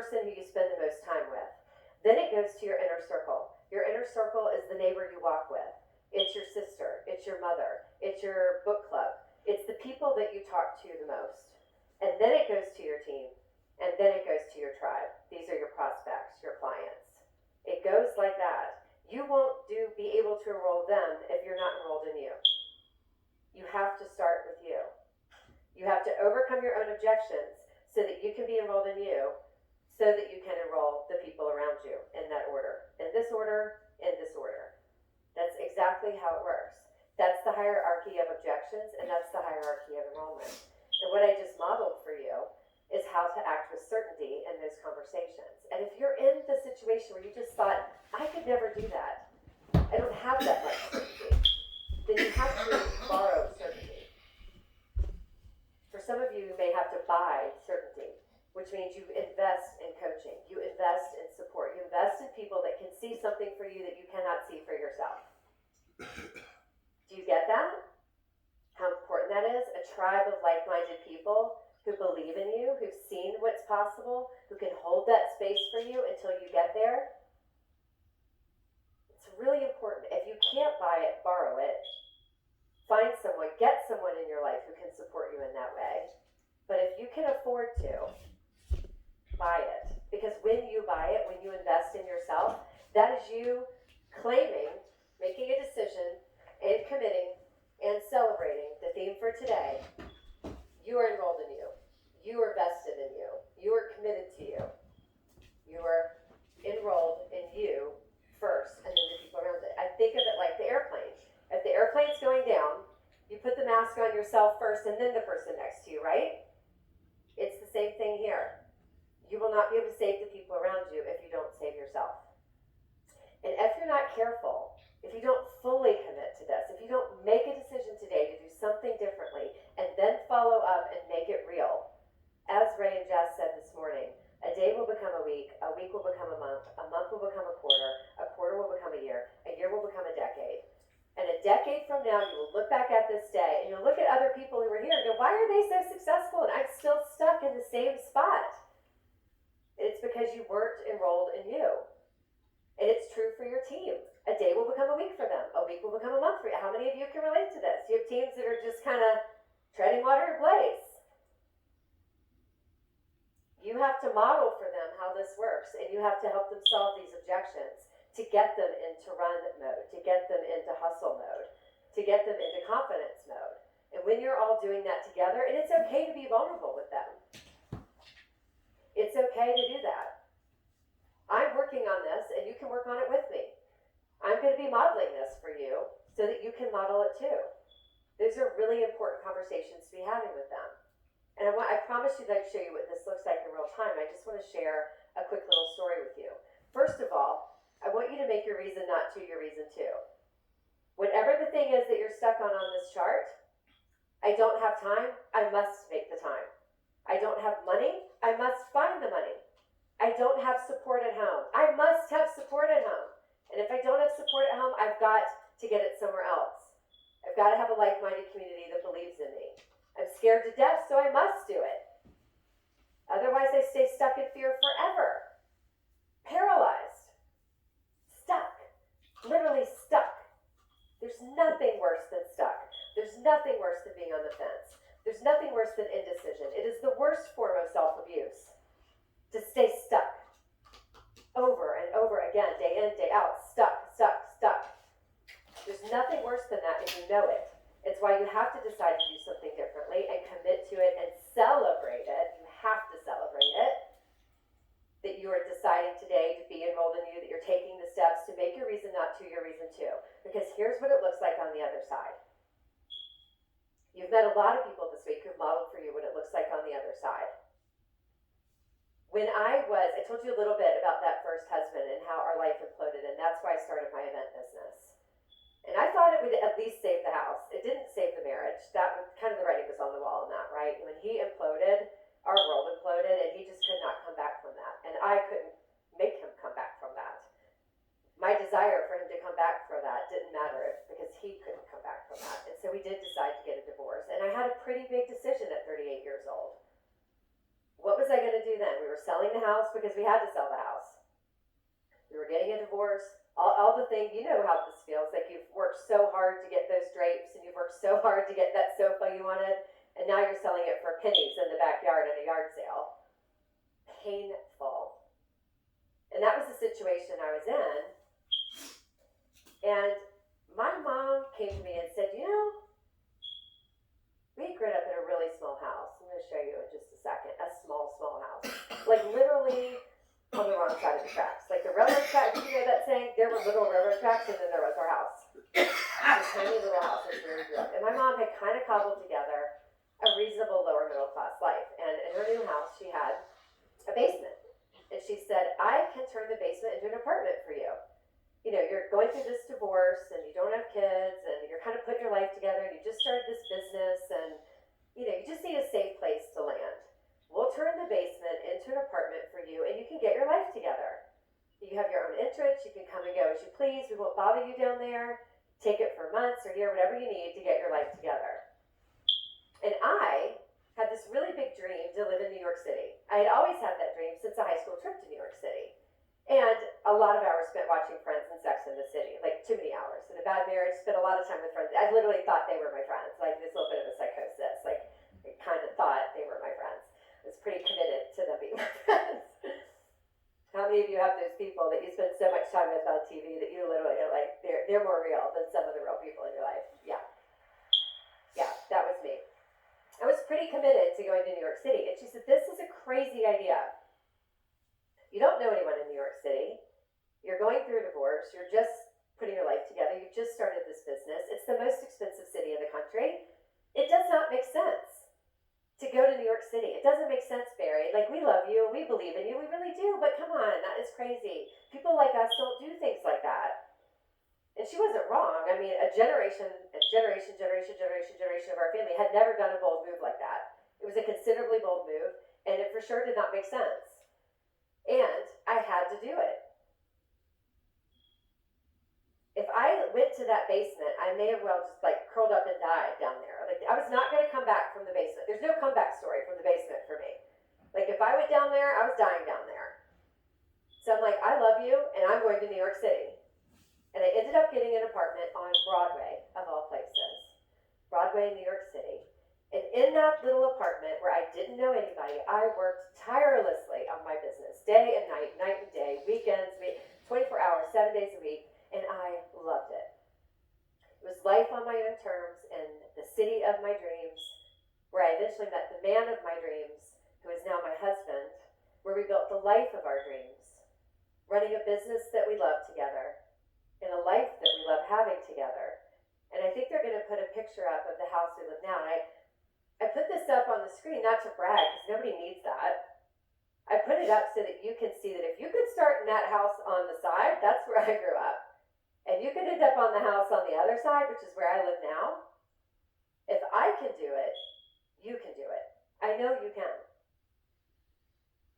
person who you spend the most time with. Then it goes to your inner circle. Your inner circle is the neighbor you walk with. It's your sister. It's your mother. It's your book club. It's the people that you talk to the most. And then it goes to your team. And then it goes to your tribe. These are your prospects, your clients. It goes like that. You won't be able to enroll them if you're not enrolled in you. You have to start with you. You have to overcome your own objections so that you can be enrolled in you, so that you can enroll the people around you in that order. In this order, in this order. That's exactly how it works. That's the hierarchy of objections, and that's the hierarchy of enrollment. And what I just modeled for you is how to act with certainty in those conversations. And if you're in the situation where you just thought, I could never do that, I don't have that much certainty, then you have to borrow certainty. For some of you, you may have to buy certainty, which means you invest in coaching, you invest in support, you invest in people that can see something for you that you cannot see for yourself. Do you get that? How important that is? A tribe of like-minded people who believe in you, who've seen what's possible, who can hold that space for you until you get there. It's really important. If you can't buy it, borrow it. Find someone, get someone in your life who can support you in that way. But if you can afford to, buy it. Because when you buy it, when you invest in yourself, that is you claiming, making a decision, and committing, and celebrating the theme for today. You are enrolled in you. You are vested in you. You are committed to you. You are enrolled in you first, and then the people around it. I think of it like the airplane. If the airplane's going down, you put the mask on yourself first, and then the person next to you, right? It's the same thing here. You will not be able to save the people around you if you don't save yourself. And if you're not careful, if you don't fully commit to this, if you don't make a decision today to do something differently, and then follow up and make it real, as Ray and Jess said this morning, a day will become a week will become a month will become a quarter will become a year will become a decade. And a decade from now, you will look back at this day, and you'll look at other people who were here and go, why are they so successful and I'm still stuck in the same spot? It's because you weren't enrolled in you. And it's true for your team. A day will become a week for them. A week will become a month for you. How many of you can relate to this? You have teams that are just kind of treading water in place. You have to model for them how this works, and you have to help them solve these objections to get them into run mode, to get them into hustle mode, to get them into confidence mode. And when you're all doing that together, and it's okay to be vulnerable with them. It's okay to do that. I'm working on this, and you can work on it with me. I'm going to be modeling this for you so that you can model it too. Those are really important conversations to be having with them. And I promise you that I'd show you what this looks like in real time. I just want to share a quick little story with you. First of all, I want you to make your reason not to your reason to. Whatever the thing is that you're stuck on this chart, I don't have time, I must make the time. I don't have money, I must find the money. I don't have support at home, I must have support at home. And if I don't have support at home, I've got to get it somewhere else. I've got to have a like-minded community that believes in me. I'm scared to death, so I must do it. Otherwise, I stay stuck in fear forever. Paralyzed. Stuck. Literally stuck. There's nothing worse than stuck. There's nothing worse than being on the fence. There's nothing worse than indecision. It is the worst form of self-abuse. To stay stuck. Over and over again, day in, day out. Stuck, stuck, stuck. There's nothing worse than that, and you know it. It's why you have to decide to do something differently and commit to it and celebrate it. You have to celebrate it. That you are deciding today to be enrolled in you, that you're taking the steps to make your reason not to your reason to. Because here's what it looks like on the other side. You've met a lot of people this week who've modeled for you what it looks like on the other side. When I told you a little bit about that first husband and how our life imploded, and that's why I started my event business. And I thought it would at least save the house. It didn't save the marriage. That was kind of the writing was on the wall on that, right? When he imploded, our world imploded, and he just could not come back from that. And I couldn't make him come back from that. My desire for him to come back from that didn't matter because he couldn't come back from that. And so we did decide to get a divorce. And I had a pretty big decision at 38 years old. What was I going to do then? We were selling the house because we had to sell the house. We were getting a divorce. All the things, you know how this feels. Like you've worked so hard to get those drapes and you've worked so hard to get that sofa you wanted, and now you're selling it for pennies in the backyard at a yard sale. Painful. And that was the situation I was in. And my mom came to me and said, you know, we grew up in a really small house. I'm going to show you in just a second. A small house. Like literally on the wrong side of the tracks. Like the railroad tracks, you know that saying? There were little railroad tracks and then there was our house. A tiny little house was where we grew up. And my mom had kind of cobbled together a reasonable lower middle class life. And in her new house, she had a basement. And she said, I can turn the basement into an apartment for you. You know, you're going through this divorce and you don't have kids and you're kind of putting your life together and you just started this business and, you know, you just need a safe place to land. We'll turn the basement into an apartment for you and you can get your life together. You have your own entrance, you can come and go as you please, we won't bother you down there, take it for months or a year, whatever you need to get your life together. And I had this really big dream to live in New York City. I had always had that dream since a high school trip to New York City. And a lot of hours spent watching Friends and Sex in the City, like too many hours. In a bad marriage, spent a lot of time with friends. I literally thought they were my friends, like this little bit of a psychosis. Like I kind of thought they were my friends. I was pretty committed to them being my friends. How many of you have those people that you spend so much time with on TV that you literally are like, they're more real than some of the real people in your life? Yeah. Yeah, that was me. I was pretty committed to going to New York City. And she said, this is a crazy idea. You don't know anyone in New York City. You're going through a divorce. You're just putting your life together. You've just started this business. It's the most expensive city in the country. It does not make sense to go to New York City. It doesn't make sense, Barry. Like, we love you. We believe in you. We really do. But come on, that is crazy. People like us don't do things like that. And she wasn't wrong. I mean, a generation of our family had never done a bold move like that. It was a considerably bold move, and it for sure did not make sense. And I had to do it. If I went to that basement, I may have well just like curled up and died down there. Like I was not going to come back from the basement. There's no comeback story from the basement for me. Like if I went down there, I was dying down there. So I'm like, I love you, and I'm going to New York City. And I ended up getting an apartment on Broadway, of all places. Broadway, New York City. And in that little apartment where I didn't know anybody, I worked tirelessly on my business, day and night, night and day, weekends, 24 hours, 7 days a week, and I loved it. It was life on my own terms in the city of my dreams, where I eventually met the man of my dreams, who is now my husband, where we built the life of our dreams, running a business that we love together, and a life that we love having together. And I think they're going to put a picture up of the house we live now, and I put this up on the screen not to brag, because nobody needs that. I put it up so that you can see that if you could start in that house on the side, that's where I grew up. And you could end up on the house on the other side, which is where I live now. If I can do it, you can do it. I know you can.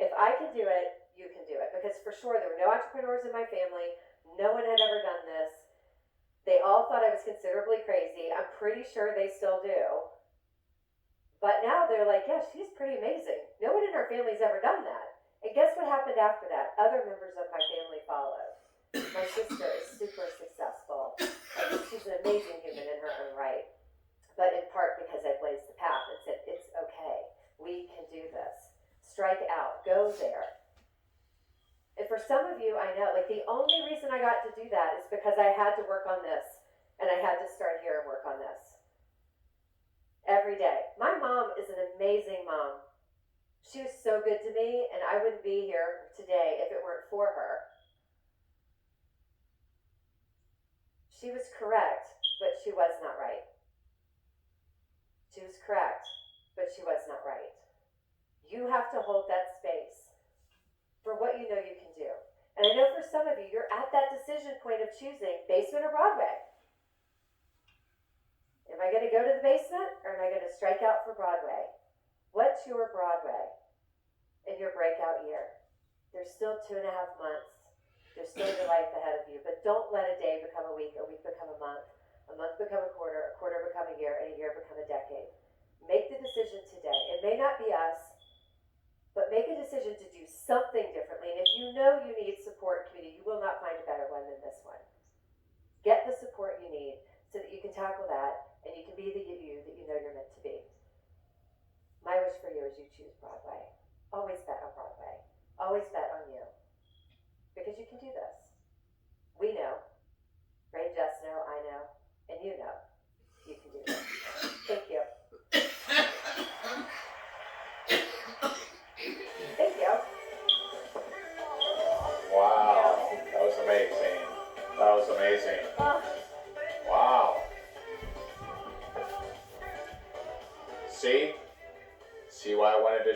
If I can do it, you can do it. Because for sure, there were no entrepreneurs in my family. No one had ever done this. They all thought I was considerably crazy. I'm pretty sure they still do. But now they're like, yeah, she's pretty amazing. No one in our family's ever done that. And guess what happened after that? Other members of my family followed. My sister is super successful. She's an amazing human in her own right. But in part because I blazed the path and said, it's okay. We can do this. Strike out. Go there. And for some of you, I know, like the only reason I got to do that is because I had to work on this. And I had to start here and work on this. Every day. My mom is an amazing mom. She was so good to me, and I wouldn't be here today if it weren't for her. She was correct, but she was not right. She was correct, but she was not right. You have to hold that space for what you know you can do. And I know for some of you, you're at that decision point of choosing basement or Broadway. Am I going to go to the basement, or am I going to strike out for Broadway? What's your Broadway in your breakout year? There's still 2.5 months. There's still your life ahead of you. But don't let a day become a week become a month become a quarter become a year, and a year become a decade. Make the decision today. It may not be us, but make a decision to do something something differently. And if you know you need support and community, you will not find a better one than this one. Get the support you need so that you can tackle that and you can be the you that you know you're meant to be. My wish for you is you choose Broadway. Always bet on Broadway. Always bet on you. Because you can do this. We know. Ray and Jess know, I know, and you know you can do this. Thank you. Thank you. Wow, that was amazing. That was amazing. Wow. See why I wanted to